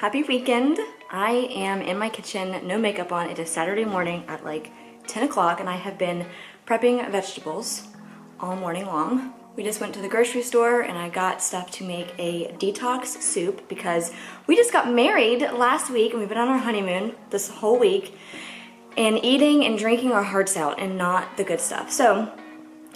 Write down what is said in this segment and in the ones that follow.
Happy weekend. I am in my kitchen, no makeup on. It is Saturday morning at like 10 o'clock and I have been prepping vegetables all morning long. We just went to the grocery store and I got stuff to make a detox soup because we just got married last week and we've been on our honeymoon this whole week, and eating and drinking our hearts out and not the good stuff. So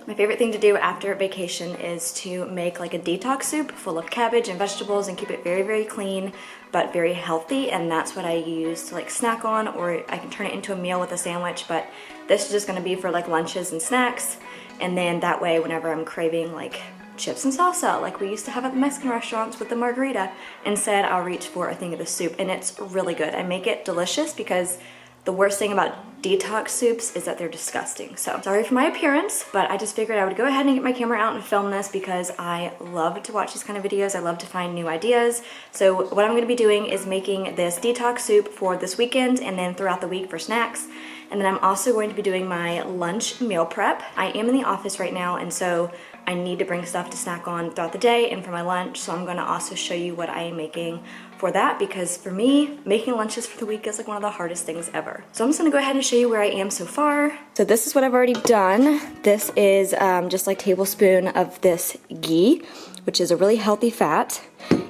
my favorite thing to do after vacation is to make like a detox soup full of cabbage and vegetables and keep it very, very clean but very healthy, and that's what I use to like snack on, or I can turn it into a meal with a sandwich, but this is just gonna be for like lunches and snacks, and then that way whenever I'm craving like chips and salsa like we used to have at the Mexican restaurants with the margarita, instead I'll reach for a thing of the soup, and it's really good. I make it delicious because the worst thing about detox soups is that they're disgusting. So sorry for my appearance, but I just figured I would go ahead and get my camera out and film this because I love to watch these kind of videos. I love to find new ideas. So what I'm gonna be doing is making this detox soup for this weekend and then throughout the week for snacks. And then I'm also going to be doing my lunch meal prep. I am in the office right now, and so I need to bring stuff to snack on throughout the day and for my lunch. So I'm gonna also show you what I am making for that, because for me, making lunches for the week is like one of the hardest things ever. So I'm just gonna go ahead and show you where I am so far. So this is what I've already done. This is just like a tablespoon of this ghee, which is a really healthy fat.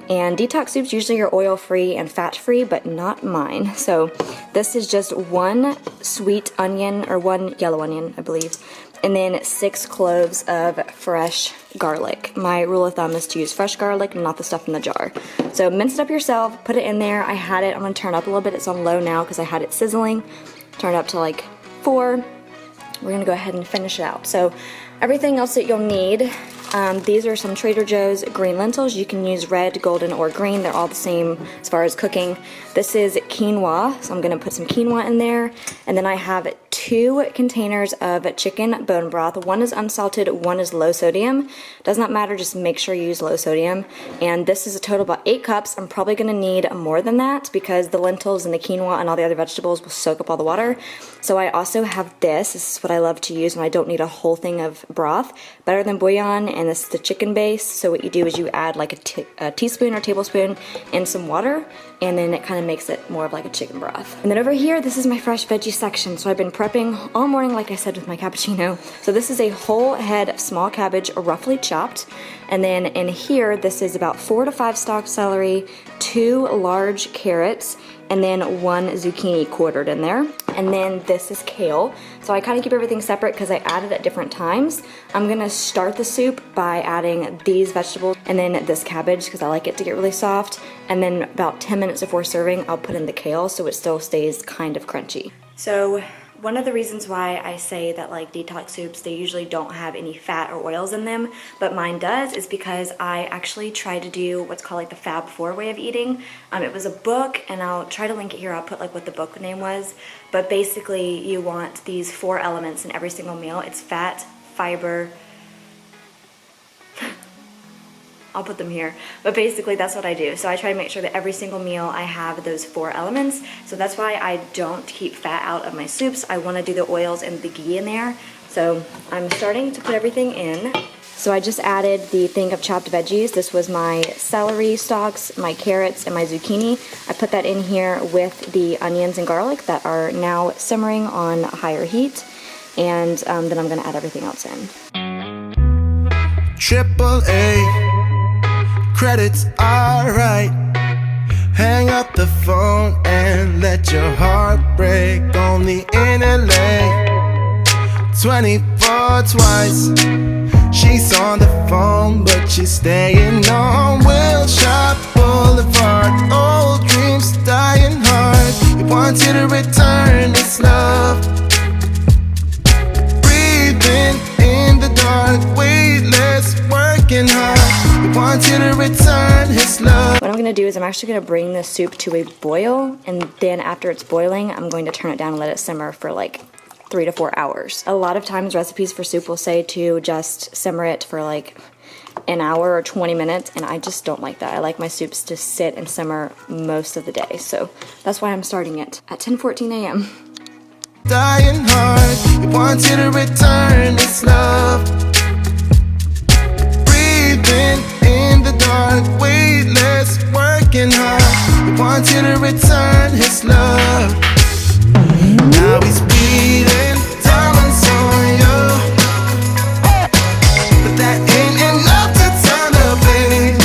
And detox soups usually are oil-free and fat-free, but not mine. So this is just one sweet onion, or one yellow onion, I believe, and then 6 cloves of fresh garlic. My rule of thumb is to use fresh garlic, not the stuff in the jar. So mince it up yourself, put it in there. I had it, I'm gonna turn it up a little bit. It's on low now because I had it sizzling. Turn it up to like 4. We're gonna go ahead and finish it out. So everything else that you'll need, these are some Trader Joe's green lentils. You can use red, golden, or green. They're all the same as far as cooking. This is quinoa, so I'm gonna put some quinoa in there. And then I have 2 containers of chicken bone broth. One is unsalted, one is low sodium. Does not matter, just make sure you use low sodium. And this is a total of about 8 cups. I'm probably gonna need more than that because the lentils and the quinoa and all the other vegetables will soak up all the water. So I also have this. This is what I love to use when I don't need a whole thing of broth. Better than bouillon, and this is the chicken base. So what you do is you add like a teaspoon or tablespoon and some water, and then it kind of makes it more of like a chicken broth. And then over here, this is my fresh veggie section. So I've been prepping all morning, like I said, with my cappuccino. So this is a whole head of small cabbage, roughly chopped. And then in here, this is about 4 to 5 stalks celery, 2 large carrots, and then 1 zucchini quartered in there. And then this is kale. So I kind of keep everything separate because I add it at different times. I'm gonna start the soup by adding these vegetables and then this cabbage because I like it to get really soft. And then about 10 minutes before serving, I'll put in the kale so it still stays kind of crunchy. So one of the reasons why I say that like detox soups, they usually don't have any fat or oils in them, but mine does, is because I actually try to do what's called like the Fab 4 way of eating. It was a book, and I'll try to link it here. I'll put like what the book name was, but basically you want these 4 elements in every single meal. It's fat, fiber, I'll put them here, but basically that's what I do. So I try to make sure that every single meal I have those 4 elements. So that's why I don't keep fat out of my soups. I want to do the oils and the ghee in there. So I'm starting to put everything in. So I just added the thing of chopped veggies. This was my celery stalks, my carrots, and my zucchini. I put that in here with the onions and garlic that are now simmering on higher heat. And then I'm gonna add everything else in. Triple A. Credits are right. Hang up the phone and let your heart break. Only in LA 24 twice. She's on the phone but she's staying on Wilshire Boulevard. Old dreams dying hard. We want you to return this love. Breathing in the dark, weightless, working hard. Want you to return his love. What I'm gonna do is I'm actually gonna bring the soup to a boil, and then after it's boiling, I'm going to turn it down and let it simmer for like 3 to 4 hours. A lot of times recipes for soup will say to just simmer it for like an hour or 20 minutes, and I just don't like that. I like my soups to sit and simmer most of the day. So that's why I'm starting it at 10:14 a.m. Dying hard, we want you to return this love. Breathing in the dark, weightless, working hard. We wants you to return his love. Now he's bleeding diamonds on you, but that ain't enough to turn the page.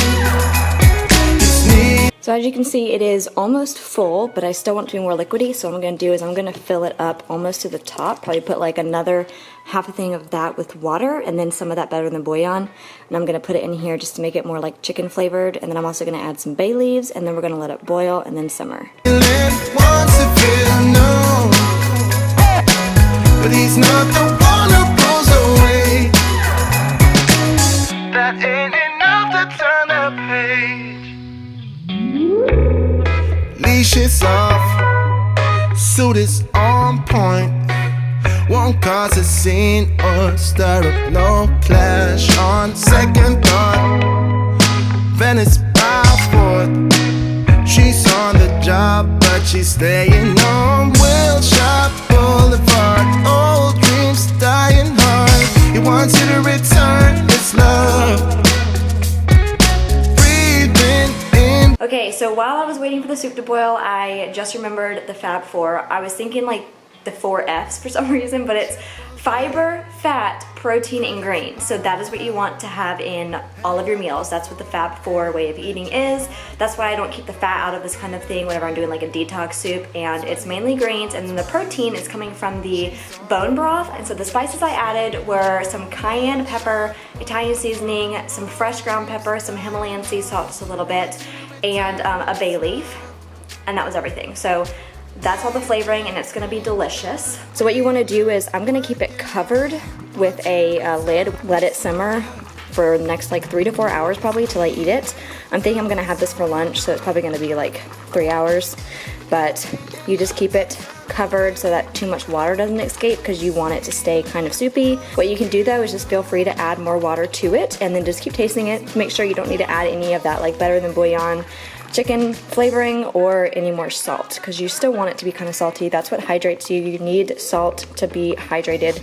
So as you can see, it is almost full, but I still want to be more liquidy. So what I'm going to do is I'm going to fill it up almost to the top. Probably put like another half a thing of that with water, and then some of that better than bouillon. And I'm going to put it in here just to make it more like chicken flavored. And then I'm also going to add some bay leaves, and then we're going to let it boil and then simmer. Wants to feel known, but he's not the one who goes away. That ain't enough to turn the page. Leash is off, suit is on point. Won't cause a scene or stir up no clash. On second thought, Venice by fourth. She's on the job, but she's staying on Wilshire Boulevard. Old dreams dying hard. He wants you to return his love. Breathing in. Okay, so while I was waiting for the soup to boil, I just remembered the Fab Four. I was thinking like the 4 F's for some reason, but it's fiber, fat, protein, and grains. So that is what you want to have in all of your meals. That's what the Fab Four way of eating is. That's why I don't keep the fat out of this kind of thing whenever I'm doing like a detox soup, and it's mainly grains, and then the protein is coming from the bone broth. And so the spices I added were some cayenne pepper, Italian seasoning, some fresh ground pepper, some Himalayan sea salt just a little bit, and a bay leaf, and that was everything. So that's all the flavoring, and it's gonna be delicious. So what you wanna do is I'm gonna keep it covered with a lid, let it simmer for the next like 3 to 4 hours probably till I eat it. I'm thinking I'm gonna have this for lunch, so it's probably gonna be like 3 hours. But you just keep it covered so that too much water doesn't escape, because you want it to stay kind of soupy. What you can do though is just feel free to add more water to it, and then just keep tasting it. Make sure you don't need to add any of that like better than bouillon chicken flavoring or any more salt, because you still want it to be kind of salty. That's what hydrates you. You need salt to be hydrated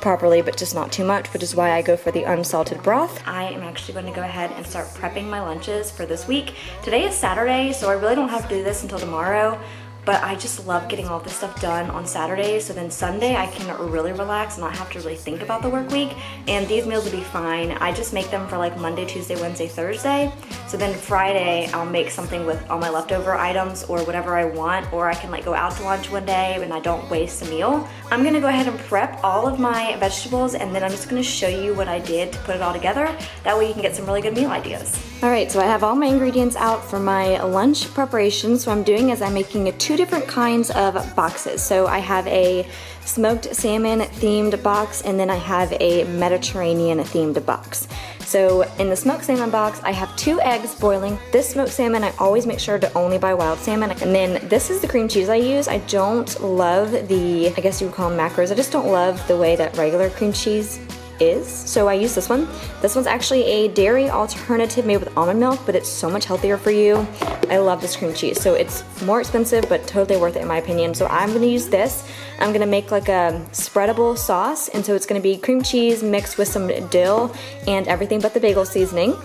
properly, but just not too much, which is why I go for the unsalted broth. I am actually going to go ahead and start prepping my lunches for this week. Today is Saturday, so I really don't have to do this until tomorrow. But I just love getting all this stuff done on Saturday, so then Sunday I can really relax and not have to really think about the work week, and these meals will be fine. I just make them for like Monday, Tuesday, Wednesday, Thursday, so then Friday I'll make something with all my leftover items or whatever I want, or I can like go out to lunch one day and I don't waste a meal. I'm gonna go ahead and prep all of my vegetables, and then I'm just gonna show you what I did to put it all together. That way you can get some really good meal ideas. Alright, so I have all my ingredients out for my lunch preparation. So what I'm doing is I'm making 2 different kinds of boxes. So I have a smoked salmon themed box, and then I have a Mediterranean themed box. So in the smoked salmon box, I have 2 eggs boiling. This smoked salmon, I always make sure to only buy wild salmon. And then this is the cream cheese I use. I don't love the, I guess you would call them macros. I just don't love the way that regular cream cheese is, so I use this one. This one's actually a dairy alternative made with almond milk, but it's so much healthier for you. I love this cream cheese, so it's more expensive but totally worth it in my opinion. So I'm gonna use this. I'm gonna make like a spreadable sauce, and so it's gonna be cream cheese mixed with some dill and everything but the bagel seasoning.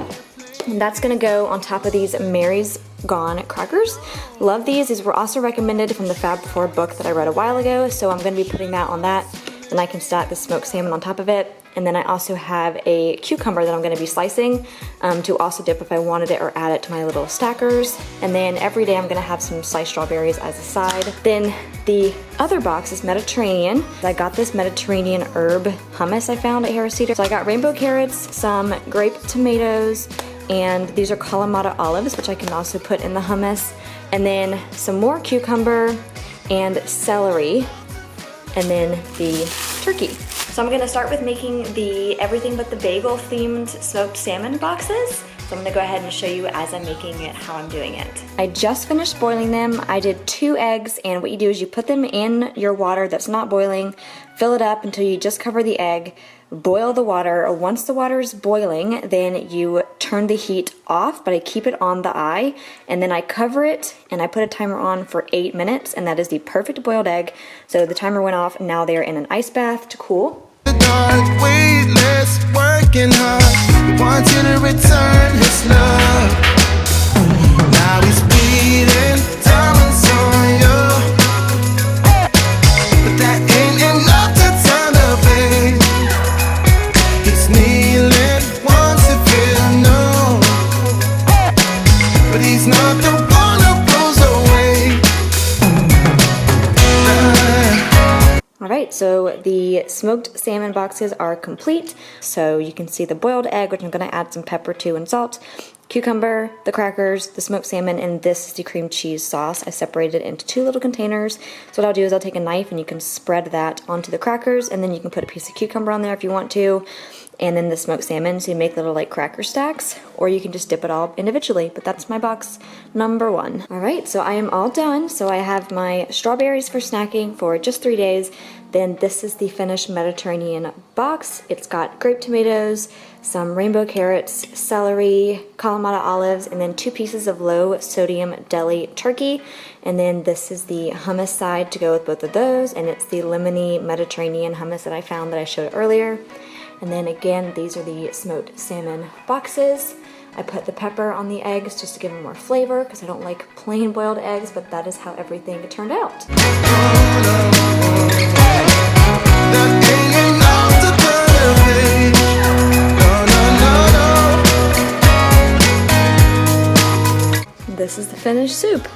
And that's gonna go on top of these Mary's Gone crackers. Love these. These were also recommended from the Fab Four book that I read a while ago, so I'm gonna be putting that on that. Then I can stack the smoked salmon on top of it. And then I also have a cucumber that I'm gonna be slicing to also dip if I wanted it, or add it to my little stackers. And then every day I'm gonna have some sliced strawberries as a side. Then the other box is Mediterranean. I got this Mediterranean herb hummus I found at Harris Teeter. So I got rainbow carrots, some grape tomatoes, and these are Kalamata olives, which I can also put in the hummus. And then some more cucumber and celery, and then the turkey. So I'm gonna start with making the everything but the bagel themed smoked salmon boxes. So I'm gonna go ahead and show you as I'm making it how I'm doing it. I just finished boiling them. I did 2 eggs, and what you do is you put them in your water that's not boiling, fill it up until you just cover the egg, boil the water. Once the water is boiling, then you turn the heat off, but I keep it on the eye, and then I cover it and I put a timer on for 8 minutes, and that is the perfect boiled egg. So the timer went off, and now they are in an ice bath to cool. Dark, weightless, working hard. He wants you to return his love. Now he's bleeding but the water blows away. Alright, so the smoked salmon boxes are complete. So you can see the boiled egg, which I'm going to add some pepper to and salt, cucumber, the crackers, the smoked salmon, and this is the cream cheese sauce. I separated it into 2 little containers. So what I'll do is I'll take a knife and you can spread that onto the crackers, and then you can put a piece of cucumber on there if you want to, and then the smoked salmon, so you make little like cracker stacks, or you can just dip it all individually, but that's my box number 1. Alright, so I am all done. So I have my strawberries for snacking for just 3 days. Then this is the finished Mediterranean box. It's got grape tomatoes, some rainbow carrots, celery, Kalamata olives, and then 2 pieces of low sodium deli turkey. And then this is the hummus side to go with both of those, and it's the lemony Mediterranean hummus that I found that I showed earlier. And then again, these are the smoked salmon boxes. I put the pepper on the eggs just to give them more flavor because I don't like plain boiled eggs, but that is how everything turned out. This is the finished soup.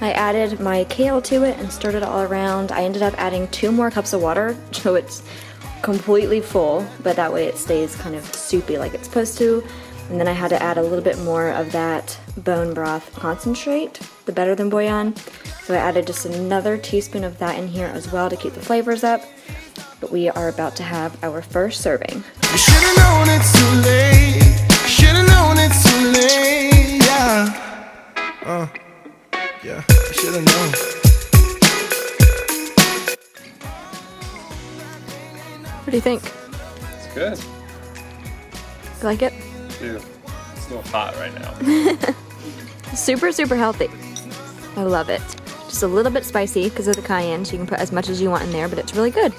I added my kale to it and stirred it all around. I ended up adding 2 more cups of water, so it's completely full, but that way it stays kind of soupy like it's supposed to. And then I had to add a little bit more of that bone broth concentrate, the Better Than bouillon. So I added just another teaspoon of that in here as well to keep the flavors up. But we are about to have our first serving. You should've known it's too late. Should've known it's too late. Yeah. Yeah, I should've known. What do you think? It's good. You like it? Dude, it's a little hot right now. Super, super healthy. I love it. Just a little bit spicy because of the cayenne, so you can put as much as you want in there, but it's really good.